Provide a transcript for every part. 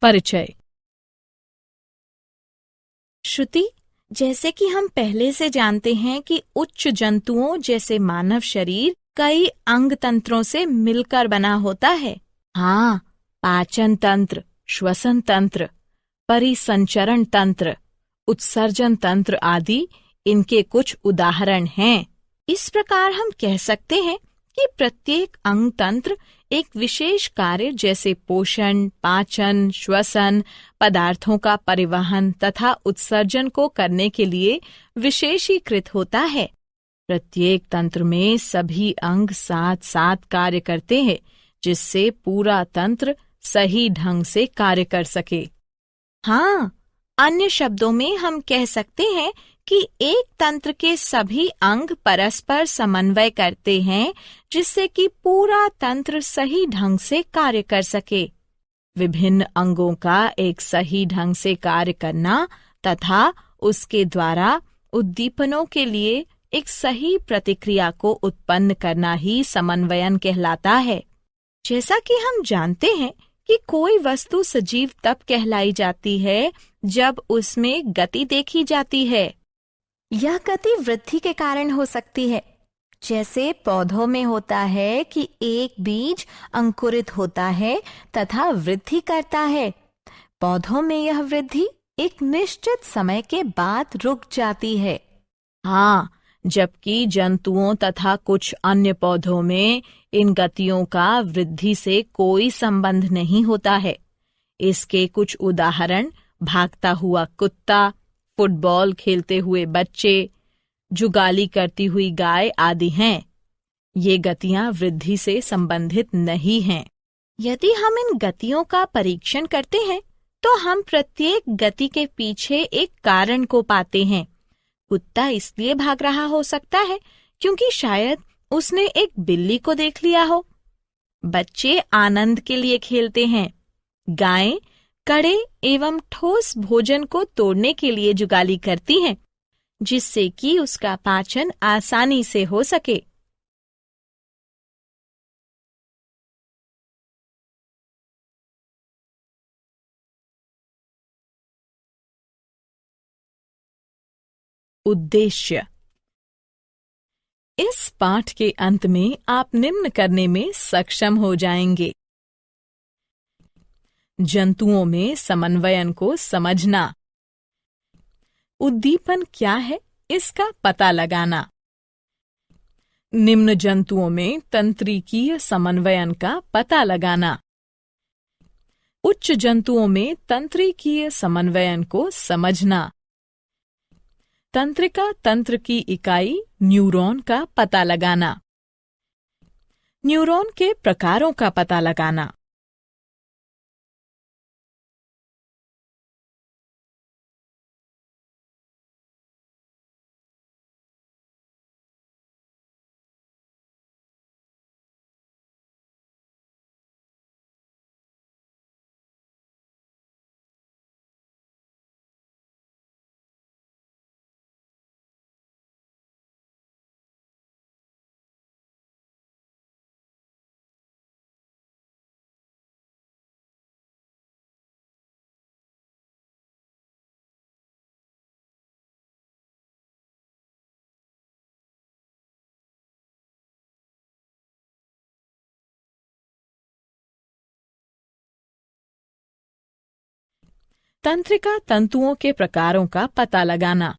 परिचय। श्रुति, जैसे कि हम पहले से जानते हैं कि उच्च जंतुओं जैसे मानव शरीर कई अंग तंत्रों से मिलकर बना होता है। हाँ, पाचन तंत्र, श्वसन तंत्र, परिसंचरण तंत्र, उत्सर्जन तंत्र आदि इनके कुछ उदाहरण हैं। इस प्रकार हम कह सकते हैं कि प्रत्येक अंग तंत्र एक विशेष कार्य जैसे पोषण, पाचन, श्वसन, पदार्थों का परिवहन तथा उत्सर्जन को करने के लिए विशेषीकृत होता है। प्रत्येक तंत्र में सभी अंग साथ साथ कार्य करते हैं, जिससे पूरा तंत्र सही ढंग से कार्य कर सके। हाँ, अन्य शब्दों में हम कह सकते हैं कि एक तंत्र के सभी अंग परस्पर समन्वय करते हैं, जिससे कि पूरा तंत्र सही ढंग से कार्य कर सके। विभिन्न अंगों का एक सही ढंग से कार्य करना तथा उसके द्वारा उद्दीपनों के लिए एक सही प्रतिक्रिया को उत्पन्न करना ही समन्वयन कहलाता है। जैसा कि हम जानते हैं कि कोई वस्तु सजीव तब कहलाई जाती है जब उसमें गति देखी जाती है। यह गति वृद्धि के कारण हो सकती है, जैसे पौधों में होता है कि एक बीज अंकुरित होता है तथा वृद्धि करता है। पौधों में यह वृद्धि एक निश्चित समय के बाद रुक जाती है। हाँ, जबकि जंतुओं तथा कुछ अन्य पौधों में इन गतियों का वृद्धि से कोई संबंध नहीं होता है। इसके कुछ उदाहरण भागता हुआ कुत्ता, फुटबॉल खेलते हुए बच्चे, जुगाली करती हुई गाय आदि हैं। ये गतियां वृद्धि से संबंधित नहीं हैं। यदि हम इन गतियों का परीक्षण करते हैं तो हम प्रत्येक गति के पीछे एक कारण को पाते हैं। कुत्ता इसलिए भाग रहा हो सकता है क्योंकि शायद उसने एक बिल्ली को देख लिया हो। बच्चे आनंद के लिए खेलते हैं। गायें कड़े एवं ठोस भोजन को तोड़ने के लिए जुगाली करती हैं, जिससे कि उसका पाचन आसानी से हो सके। उद्देश्य। इस पाठ के अंत में आप निम्न करने में सक्षम हो जाएंगे। जंतुओं में समन्वयन को समझना। उद्दीपन क्या है, इसका पता लगाना। निम्न जंतुओं में तंत्रिकीय समन्वयन का पता लगाना। उच्च जंतुओं में तंत्रिकीय समन्वयन को समझना। तंत्रिका तंत्र की इकाई न्यूरॉन का पता लगाना। न्यूरॉन के प्रकारों का पता लगाना। तंत्रिका तंतुओं के प्रकारों का पता लगाना।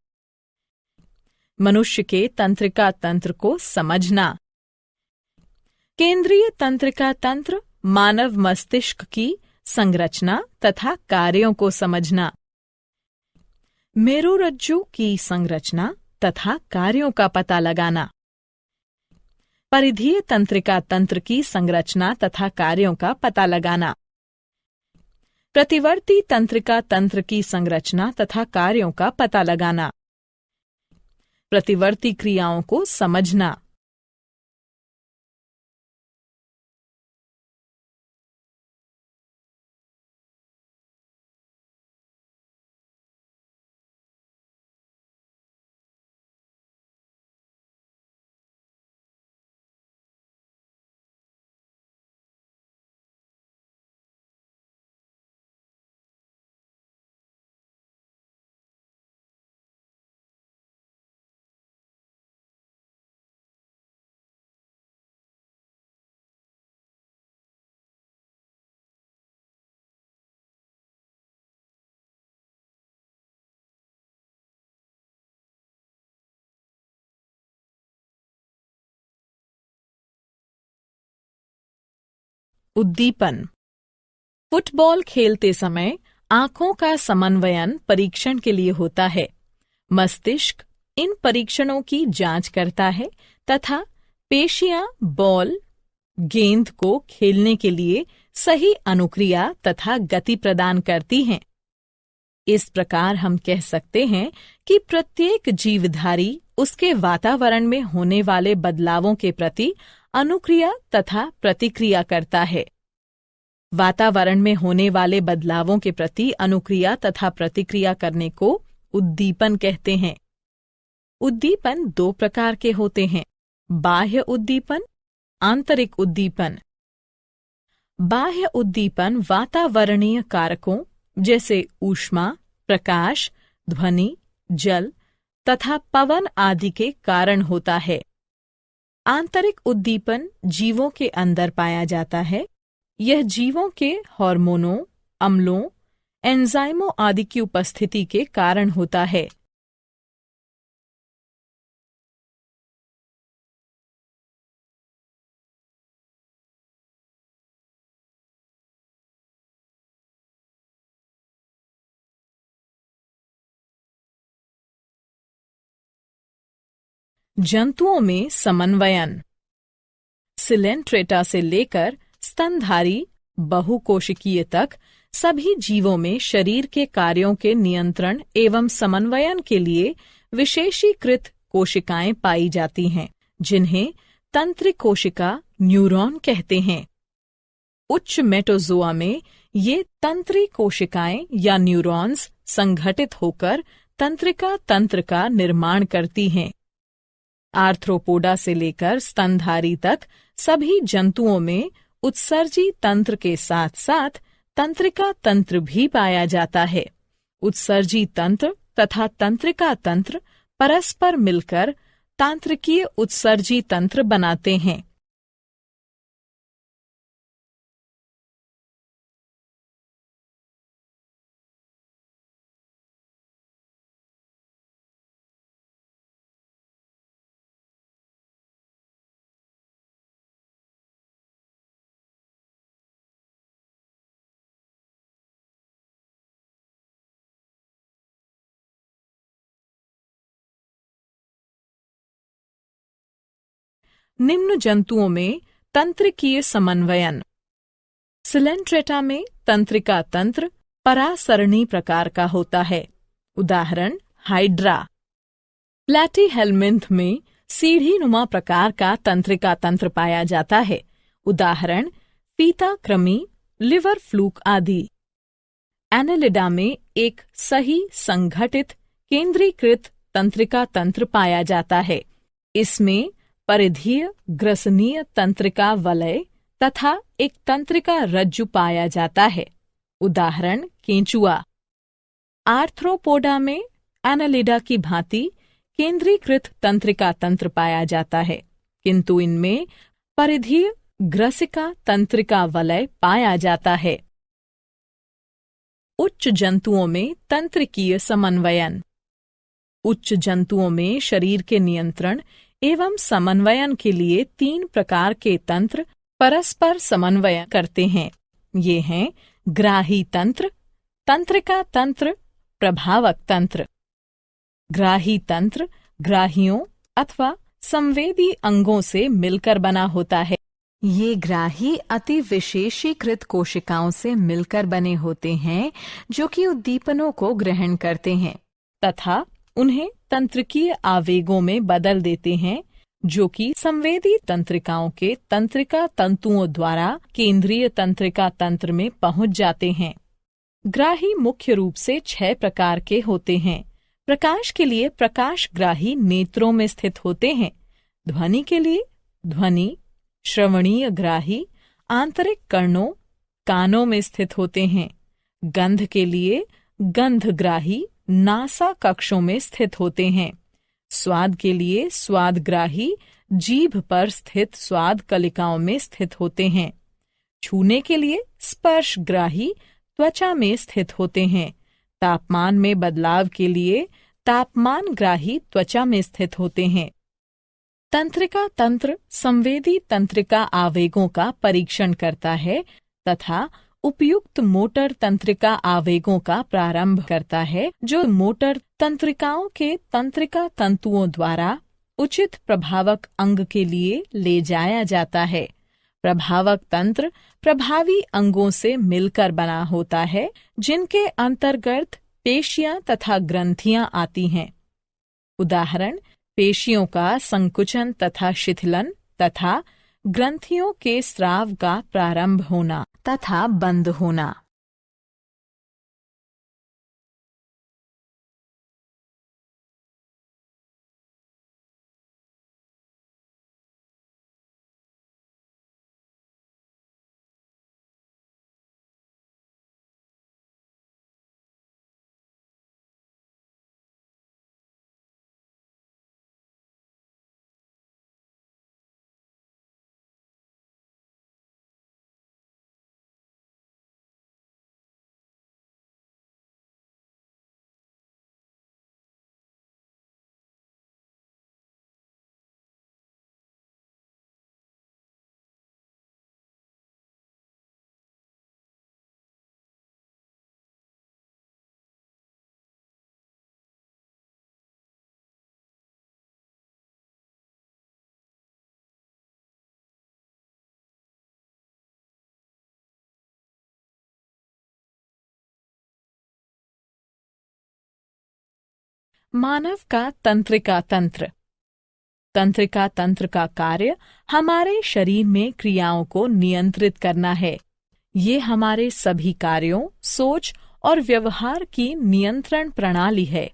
मनुष्य के तंत्रिका तंत्र को समझना। केंद्रीय तंत्रिका तंत्र मानव मस्तिष्क की संरचना तथा कार्यों को समझना। मेरुरज्जु की संरचना तथा कार्यों का पता लगाना। परिधीय तंत्रिका तंत्र की संरचना तथा कार्यों का पता लगाना। प्रतिवर्ती तंत्रिका तंत्र की संरचना तथा कार्यों का पता लगाना। प्रतिवर्ती क्रियाओं को समझना। उद्दीपन। फुटबॉल खेलते समय आंखों का समन्वयन परीक्षण के लिए होता है। मस्तिष्क इन परीक्षणों की जांच करता है तथा पेशियां बॉल गेंद को खेलने के लिए सही अनुक्रिया तथा गति प्रदान करती हैं। इस प्रकार हम कह सकते हैं कि प्रत्येक जीवधारी उसके वातावरण में होने वाले बदलावों के प्रति अनुक्रिया तथा प्रतिक्रिया करता है। वातावरण में होने वाले बदलावों के प्रति अनुक्रिया तथा प्रतिक्रिया करने को उद्दीपन कहते हैं। उद्दीपन दो प्रकार के होते हैं, बाह्य उद्दीपन, आंतरिक उद्दीपन। बाह्य उद्दीपन वातावरणीय कारकों जैसे ऊष्मा, प्रकाश, ध्वनि, जल तथा पवन आदि के कारण होता है। आंतरिक उद्दीपन जीवों के अंदर पाया जाता है। यह जीवों के हार्मोनों, अम्लों, एंजाइमों आदि की उपस्थिति के कारण होता है। जंतुओं में समन्वयन। सिलेंट्रेटा से लेकर स्तनधारी बहुकोशिकीय तक सभी जीवों में शरीर के कार्यों के नियंत्रण एवं समन्वयन के लिए विशेषीकृत कोशिकाएं पाई जाती हैं, जिन्हें तंत्रिक कोशिका न्यूरॉन कहते हैं। उच्च मेटोजोआ में ये तंत्रिक कोशिकाएं या न्यूरॉन्स संगठित होकर तंत्रिका तंत्र का निर्माण करती हैं। आर्थ्रोपोडा से लेकर स्तनधारी तक सभी जंतुओं में उत्सर्जी तंत्र के साथ साथ तंत्रिका तंत्र भी पाया जाता है। उत्सर्जी तंत्र तथा तंत्रिका तंत्र परस्पर मिलकर तांत्रिकीय उत्सर्जी तंत्र बनाते हैं। निम्न जंतुओं में तंत्रिकीय समन्वयन। सिलेंट्रेटा में तंत्रिका तंत्र परासरणी प्रकार का होता है। उदाहरण हाइड्रा। प्लैटीहेल्मिंथ में सीढ़ीनुमा प्रकार का तंत्रिका तंत्र पाया जाता है। उदाहरण फीता कृमि, लिवर फ्लूक आदि। एनेलिडा में एक सही संगठित केंद्रीकृत तंत्रिका तंत्र पाया जाता है। इसमें परिधीय ग्रसनीय तंत्रिका वलय तथा एक तंत्रिका रज्जु पाया जाता है। उदाहरण केंचुआ। आर्थ्रोपोडा में एनालिडा की भांति केंद्रीकृत तंत्रिका तंत्र पाया जाता है, किंतु इनमें परिधीय ग्रसिका तंत्रिका वलय पाया जाता है। उच्च जंतुओं में तंत्रिकीय समन्वयन। उच्च जंतुओं में शरीर के नियंत्रण एवं समन्वयन के लिए 3 प्रकार के तंत्र परस्पर समन्वय करते हैं। ये हैं ग्राही तंत्र, तंत्रिका तंत्र, प्रभावक तंत्र। ग्राही तंत्र ग्राहियों अथवा संवेदी अंगों से मिलकर बना होता है। ये ग्राही अति विशेषीकृत कोशिकाओं से मिलकर बने होते हैं जो कि उद्दीपनों को ग्रहण करते हैं तथा उन्हें तंत्रिकीय आवेगों में बदल देते हैं, जो कि संवेदी तंत्रिकाओं के तंत्रिका तंतुओं द्वारा केंद्रीय तंत्रिका तंत्र में पहुंच जाते हैं। ग्राही मुख्य रूप से 6 प्रकार के होते हैं। प्रकाश के लिए प्रकाशग्राही नेत्रों में स्थित होते हैं। ध्वनि के लिए ध्वनि, श्रवणीय ग्राही आंतरिक कर्णों कानों में स्थित होते हैं। गंध के लिए गंधग्राही नासा कक्षों में स्थित होते हैं। स्वाद के लिए स्वादग्राही जीभ पर स्थित स्वाद कलिकाओं में स्थित होते हैं। छूने के लिए स्पर्शग्राही त्वचा में स्थित होते हैं। तापमान में बदलाव के लिए तापमानग्राही त्वचा में स्थित होते हैं। तंत्रिका तंत्र संवेदी तंत्रिका आवेगों का परीक्षण करता है तथा उपयुक्त मोटर तंत्रिका आवेगों का प्रारंभ करता है, जो मोटर तंत्रिकाओं के तंत्रिका तंतुओं द्वारा उचित प्रभावक अंग के लिए ले जाया जाता है। प्रभावक तंत्र प्रभावी अंगों से मिलकर बना होता है, जिनके अंतर्गत पेशियां तथा ग्रंथियां आती हैं। उदाहरण, पेशियों का संकुचन तथा शिथिलन तथा ग्रंथियों के स्राव का प्रारंभ होना तथा बंद होना। मानव का तंत्रिका तंत्र। तंत्रिका तंत्र का कार्य हमारे शरीर में क्रियाओं को नियंत्रित करना है। ये हमारे सभी कार्यों, सोच और व्यवहार की नियंत्रण प्रणाली है।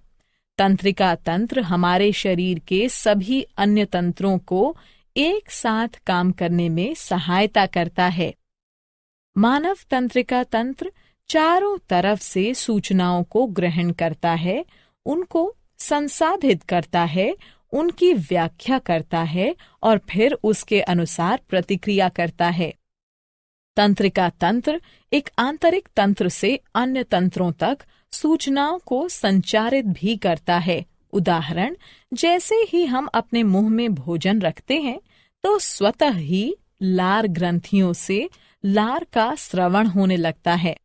तंत्रिका तंत्र हमारे शरीर के सभी अन्य तंत्रों को एक साथ काम करने में सहायता करता है। मानव तंत्रिका तंत्र चारों तरफ से सूचनाओं को ग्रहण करता है, उनको संसाधित करता है, उनकी व्याख्या करता है और फिर उसके अनुसार प्रतिक्रिया करता है। तंत्रिका तंत्र एक आंतरिक तंत्र से अन्य तंत्रों तक सूचनाओं को संचारित भी करता है। उदाहरण, जैसे ही हम अपने मुंह में भोजन रखते हैं तो स्वतः ही लार ग्रंथियों से लार का स्रवण होने लगता है।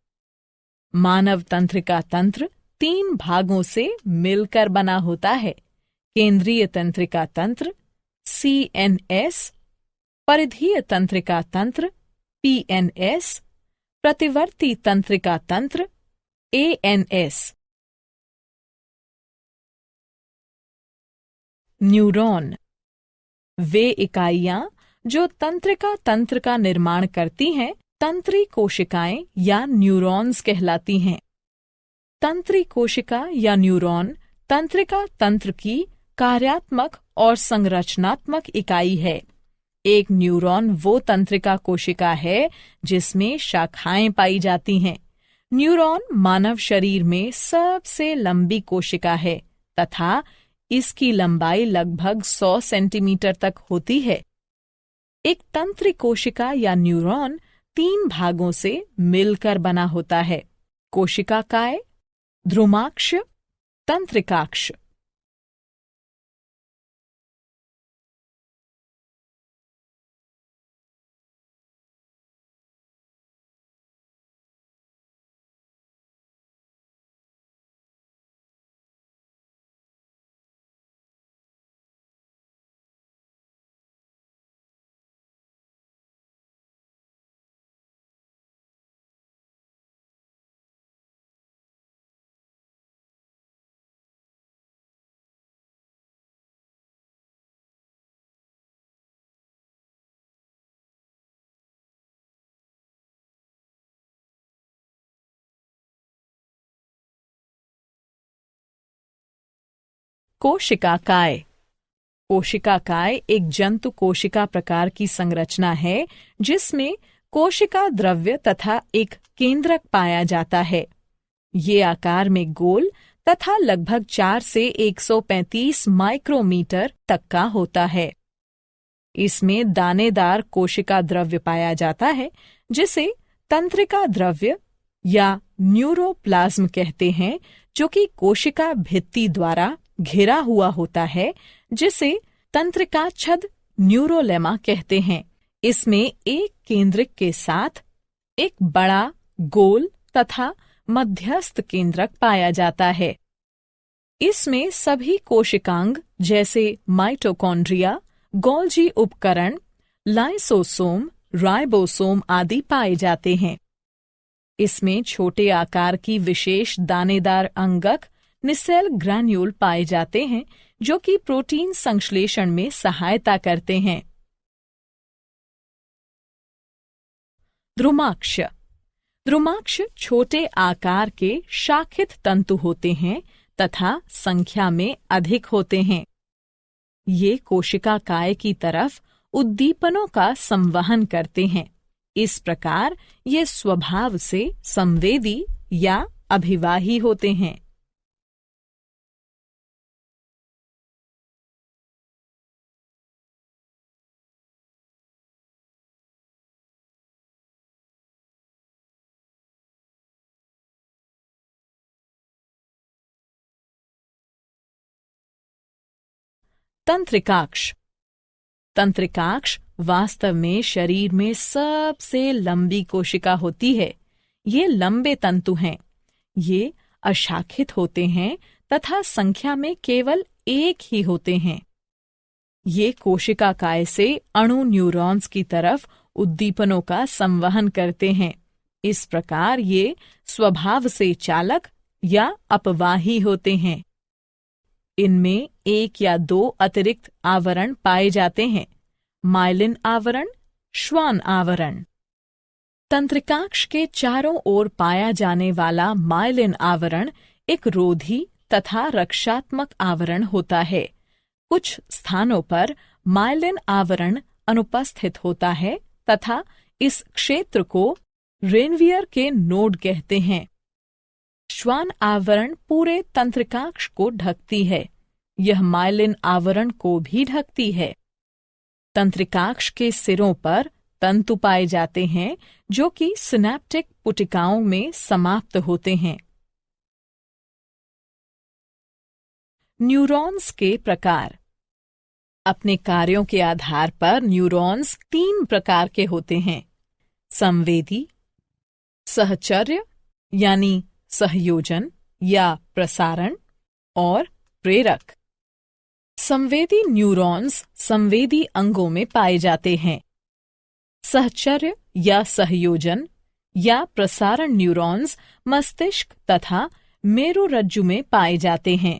मानव तंत्रिका तंत्र 3 भागों से मिलकर बना होता है। केंद्रीय तंत्रिका तंत्र CNS, परिधीय तंत्रिका तंत्र PNS, प्रतिवर्ती तंत्रिका तंत्र ANS। न्यूरॉन वे इकाइयां जो तंत्रिका तंत्र का निर्माण करती हैं, तंत्री कोशिकाएं या न्यूरॉन्स कहलाती हैं। तंत्री कोशिका या न्यूरॉन तंत्रिका तंत्र की कार्यात्मक और संरचनात्मक इकाई है। एक न्यूरॉन वो तंत्रिका कोशिका है जिसमें शाखाएं पाई जाती हैं। न्यूरॉन मानव शरीर में सबसे लंबी कोशिका है तथा इसकी लंबाई लगभग 100 सेंटीमीटर तक होती है। एक तंत्री कोशिका या न्यूरॉन 3 भागों से मिलकर बना होता है। कोशिकाकाय, ध्रुमाक्ष, तंत्रिकाक्ष। कोशिकाकाय। कोशिकाकाय एक जंतु कोशिका प्रकार की संरचना है जिसमें कोशिका द्रव्य तथा एक केंद्रक पाया जाता है। ये आकार में गोल तथा लगभग 4 से 135 माइक्रोमीटर तक का होता है। इसमें दानेदार कोशिका द्रव्य पाया जाता है जिसे तंत्रिका द्रव्य या न्यूरोप्लाज्म कहते हैं, जो कि कोशिका भित्ति द्वारा घिरा हुआ होता है, जिसे तंत्रिका छद न्यूरोलेमा कहते हैं। इसमें एक केंद्रक के साथ एक बड़ा, गोल तथा मध्यस्थ केंद्रक पाया जाता है। इसमें सभी कोशिकांग जैसे माइटोकॉन्ड्रिया, गोल्जी उपकरण, लाइसोसोम, राइबोसोम आदि पाए जाते हैं। इसमें छोटे आकार की विशेष दानेदार अंगक निसेल ग्रैन्यूल पाए जाते हैं जो कि प्रोटीन संश्लेषण में सहायता करते हैं। द्रुमाक्ष। द्रुमाक्ष छोटे आकार के शाखित तंतु होते हैं तथा संख्या में अधिक होते हैं। ये कोशिका काय की तरफ उद्दीपनों का संवहन करते हैं। इस प्रकार ये स्वभाव से संवेदी या अभिवाही होते हैं। तंत्रिकाक्ष। तंत्रिकाक्ष वास्तव में शरीर में सबसे लंबी कोशिका होती है। ये लंबे तंतु हैं। ये अशाखित होते हैं तथा संख्या में केवल एक ही होते हैं। ये कोशिका काय से अणु न्यूरॉन्स की तरफ उद्दीपनों का संवहन करते हैं। इस प्रकार ये स्वभाव से चालक या अपवाही होते हैं। इनमें एक या दो अतिरिक्त आवरण पाए जाते हैं, माइलिन आवरण, श्वान आवरण। तंत्रिकाक्ष के चारों ओर पाया जाने वाला माइलिन आवरण एक रोधी तथा रक्षात्मक आवरण होता है। कुछ स्थानों पर माइलिन आवरण अनुपस्थित होता है तथा इस क्षेत्र को रेनवियर के नोड कहते हैं। श्वान आवरण पूरे तंत्रिकाक्ष को ढकती है। यह माइलिन आवरण को भी ढकती है। तंत्रिकाक्ष के सिरों पर तंतु पाए जाते हैं जो कि सिनेप्टिक पुटिकाओं में समाप्त होते हैं। न्यूरॉन्स के प्रकार। अपने कार्यों के आधार पर न्यूरॉन्स 3 प्रकार के होते हैं: संवेदी, सहचर्य यानी सहयोजन या प्रसारण, और प्रेरक। संवेदी न्यूरॉन्स संवेदी अंगों में पाए जाते हैं। सहचर्य या सहयोजन या प्रसारण न्यूरॉन्स मस्तिष्क तथा मेरुरज्जु में पाए जाते हैं।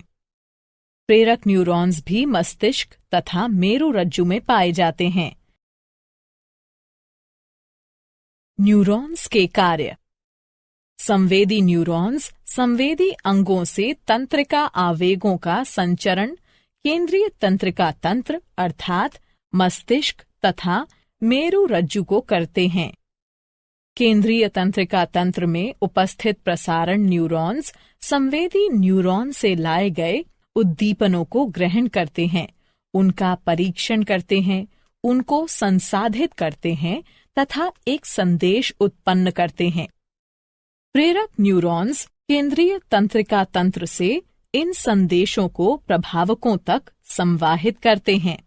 प्रेरक न्यूरॉन्स भी मस्तिष्क तथा मेरुरज्जु में पाए जाते हैं। न्यूरॉन्स के कार्य। संवेदी न्यूरॉन्स संवेदी अंगों से तंत्रिका आवेगों का संचरण केंद्रीय तंत्रिका तंत्र अर्थात मस्तिष्क तथा मेरुरज्जु को करते हैं। केंद्रीय तंत्रिका तंत्र में उपस्थित प्रसारण न्यूरॉन्स संवेदी न्यूरॉन से लाए गए उद्दीपनों को ग्रहण करते हैं, उनका परीक्षण करते हैं, उनको संसाधित करते हैं तथा एक संदेश उत्पन्न करते हैं। प्रेरक न्यूरॉन्स केंद्रीय तंत्रिका तंत्र से इन संदेशों को प्रभावकों तक संवाहित करते हैं।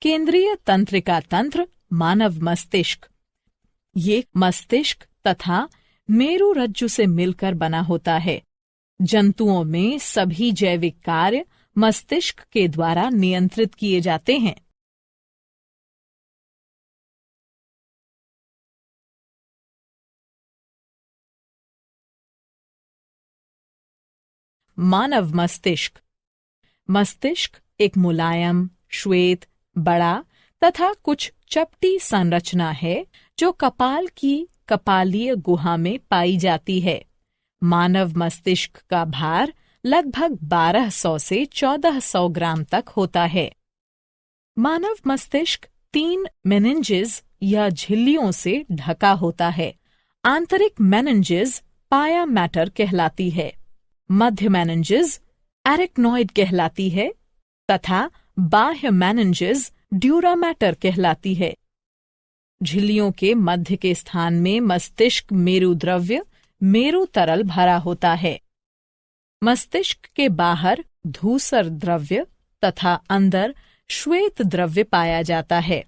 केंद्रीय तंत्रिका तंत्र मानव मस्तिष्क। ये मस्तिष्क तथा मेरुरज्जु से मिलकर बना होता है। जंतुओं में सभी जैविक कार्य मस्तिष्क के द्वारा नियंत्रित किए जाते हैं। मानव मस्तिष्क। मस्तिष्क एक मुलायम, श्वेत, बड़ा तथा कुछ चपटी संरचना है जो कपाल की कपालीय गुहा में पाई जाती है। मानव मस्तिष्क का भार लगभग 1200 से 1400 ग्राम तक होता है। मानव मस्तिष्क 3 मेनिन्जेस या झिल्लियों से ढका होता है। आंतरिक मेनिन्जेस पाया मैटर कहलाती है, मध्य मेनिन्जेस एरिक्नॉइड कहलाती है तथा बाह्य मेनिन्जेस ड्यूरा मैटर कहलाती है। झिल्लियों के मध्य के स्थान में मस्तिष्क मेरु द्रव्य मेरु तरल भरा होता है। मस्तिष्क के बाहर धूसर द्रव्य तथा अंदर श्वेत द्रव्य पाया जाता है।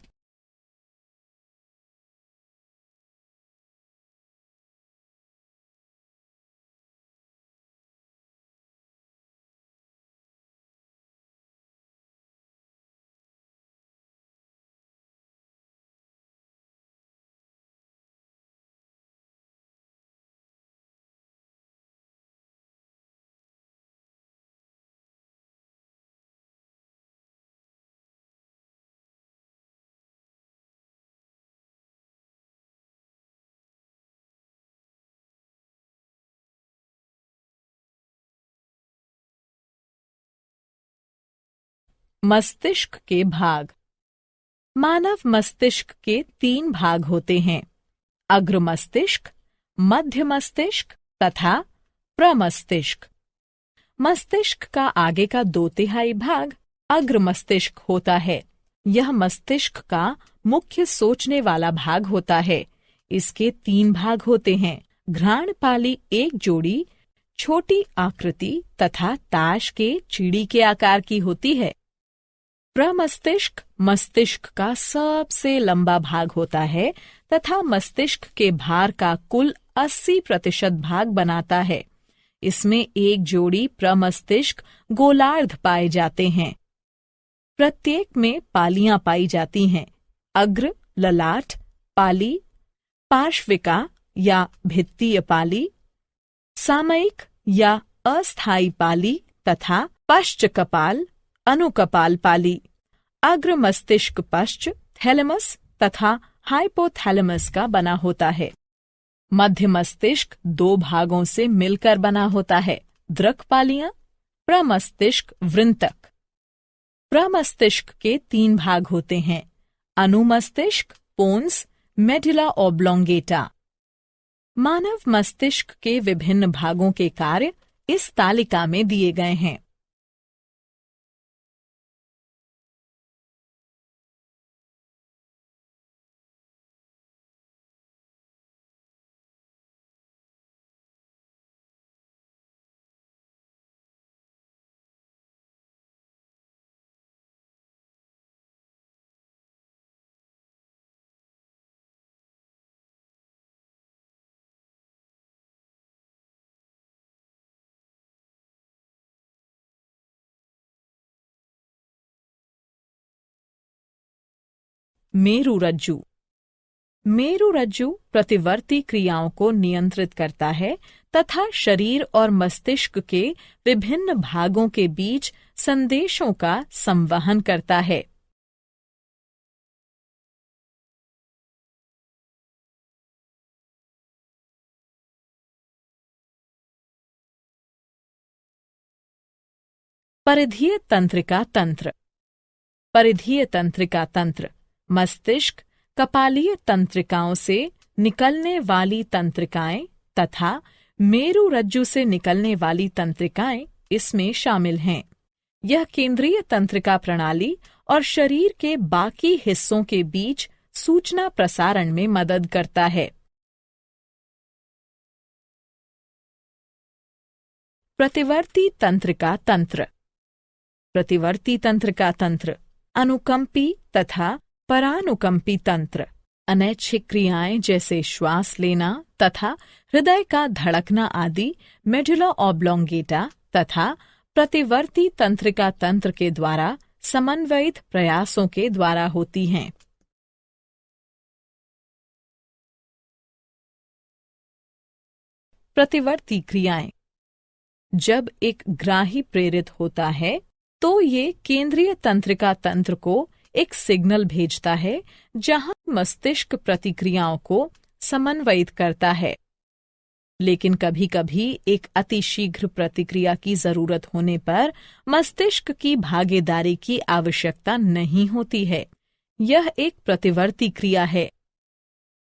मस्तिष्क के भाग। मानव मस्तिष्क के 3 भाग होते हैं, अग्र मस्तिष्क, मध्य मस्तिष्क तथा प्रमस्तिष्क। मस्तिष्क का आगे का 2/3 भाग अग्र मस्तिष्क होता है। यह मस्तिष्क का मुख्य सोचने वाला भाग होता है। इसके 3 भाग होते हैं, घ्राणपाली एक जोड़ी छोटी आकृति तथा ताश के चिड़ी के आकार की होती है। प्रमस्तिष्क मस्तिष्क का सबसे लंबा भाग होता है तथा मस्तिष्क के भार का कुल 80% भाग बनाता है। इसमें एक जोड़ी प्रमस्तिष्क गोलार्ध पाए जाते हैं। प्रत्येक में पालियां पाई जाती हैं, अग्र, ललाट, पाली, पार्श्विका या भित्तीय पाली, सामयिक या अस्थायी पाली तथा पश्च कपाल, अनुकपाल पाली। अग्र मस्तिष्क पश्च, थैलेमस तथा हाइपोथैलेमस का बना होता है। मध्य मस्तिष्क 2 भागों से मिलकर बना होता है, दृक् पालियां, प्रमस्तिष्क वृंतक। प्रमस्तिष्क के 3 भाग होते हैं, अनुमस्तिष्क, पोन्स, मेडुला ऑब्लोंगेटा। मानव मस्तिष्क के विभिन्न भागों के कार्य इस तालिका में दिए गए हैं। मेरुरज्जु। मेरुरज्जु प्रतिवर्ती क्रियाओं को नियंत्रित करता है तथा शरीर और मस्तिष्क के विभिन्न भागों के बीच संदेशों का संवहन करता है। परिधीय तंत्रिका तंत्र। परिधीय तंत्रिका तंत्र मस्तिष्क, कपालीय तंत्रिकाओं से निकलने वाली तंत्रिकाएं तथा मेरुरज्जु से निकलने वाली तंत्रिकाएं इसमें शामिल हैं। यह केंद्रीय तंत्रिका प्रणाली और शरीर के बाकी हिस्सों के बीच सूचना प्रसारण में मदद करता है। प्रतिवर्ती तंत्रिका तंत्र। प्रतिवर्ती तंत्रिका तंत्र अनुकंपी तथा परानुकंपी तंत्र अनैच्छिक क्रियाएं जैसे श्वास लेना तथा हृदय का धड़कना आदि मेडुला ऑब्लोंगेटा तथा प्रतिवर्ती तंत्रिका तंत्र के द्वारा समन्वयित प्रयासों के द्वारा होती हैं। प्रतिवर्ती क्रियाएं। जब एक ग्राही प्रेरित होता है तो ये केंद्रीय तंत्रिका तंत्र को एक सिग्नल भेजता है जहां मस्तिष्क प्रतिक्रियाओं को समन्वयित करता है। लेकिन कभी कभी एक अतिशीघ्र प्रतिक्रिया की जरूरत होने पर मस्तिष्क की भागीदारी की आवश्यकता नहीं होती है। यह एक प्रतिवर्ती क्रिया है।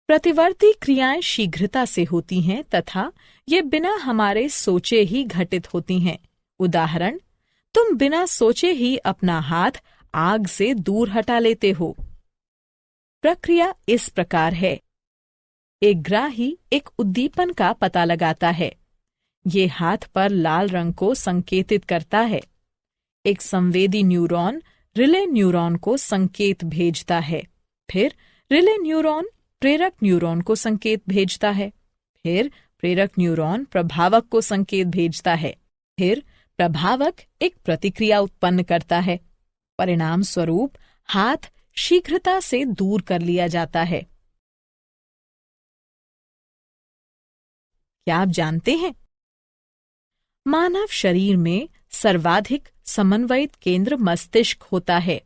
प्रतिवर्ती क्रियाएं शीघ्रता से होती हैं तथा ये बिना हमारे सोचे ही घटित होती हैं। उदाहरण, तुम बिना सोचे ही अपना हाथ आग से दूर हटा लेते हो। प्रक्रिया इस प्रकार है। एक ग्राही एक उद्दीपन का पता लगाता है। ये हाथ पर लाल रंग को संकेतित करता है। एक संवेदी न्यूरॉन रिले न्यूरॉन को संकेत भेजता है। फिर रिले न्यूरॉन प्रेरक न्यूरॉन को संकेत भेजता है। फिर प्रेरक न्यूरॉन प्रभावक को संकेत भेजता है। फिर प्रभावक एक प्रतिक्रिया उत्पन्न करता है। परिणाम स्वरूप हाथ शीघ्रता से दूर कर लिया जाता है। क्या आप जानते हैं, मानव शरीर में सर्वाधिक समन्वयित केंद्र मस्तिष्क होता है।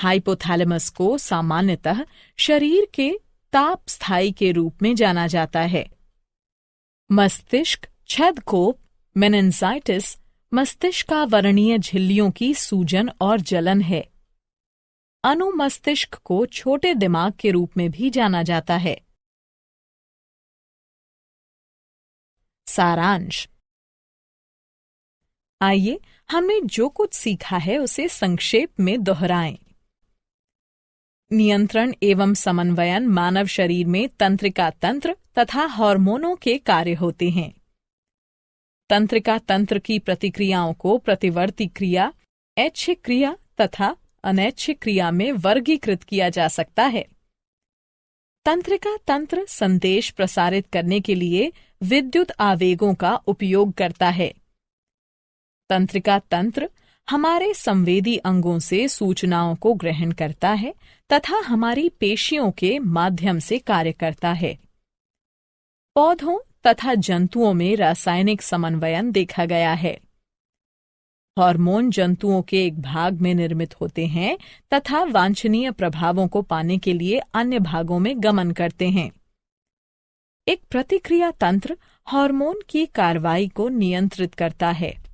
हाइपोथैलेमस को सामान्यतः शरीर के ताप स्थायी के रूप में जाना जाता है। मस्तिष्क छेदकोप मेनिन्जाइटिस मस्तिष्कावरणीय झिल्लियों की सूजन और जलन है। अनुमस्तिष्क को छोटे दिमाग के रूप में भी जाना जाता है। सारांश। आइए हमने जो कुछ सीखा है उसे संक्षेप में दोहराएं। नियंत्रण एवं समन्वयन मानव शरीर में तंत्रिका तंत्र तथा हार्मोनों के कार्य होते हैं। तंत्रिका तंत्र की प्रतिक्रियाओं को प्रतिवर्ती क्रिया, ऐच्छिक क्रिया तथा अनैच्छिक क्रिया में वर्गीकृत किया जा सकता है। तंत्रिका तंत्र संदेश प्रसारित करने के लिए विद्युत आवेगों का उपयोग करता है। तंत्रिका तंत्र हमारे संवेदी अंगों से सूचनाओं को ग्रहण करता है तथा हमारी पेशियों के माध्यम से कार्य करता है। पौधों तथा जंतुओं में रासायनिक समन्वयन देखा गया है। हार्मोन जंतुओं के एक भाग में निर्मित होते हैं तथा वांछनीय प्रभावों को पाने के लिए अन्य भागों में गमन करते हैं। एक प्रतिक्रिया तंत्र हार्मोन की कार्रवाई को नियंत्रित करता है।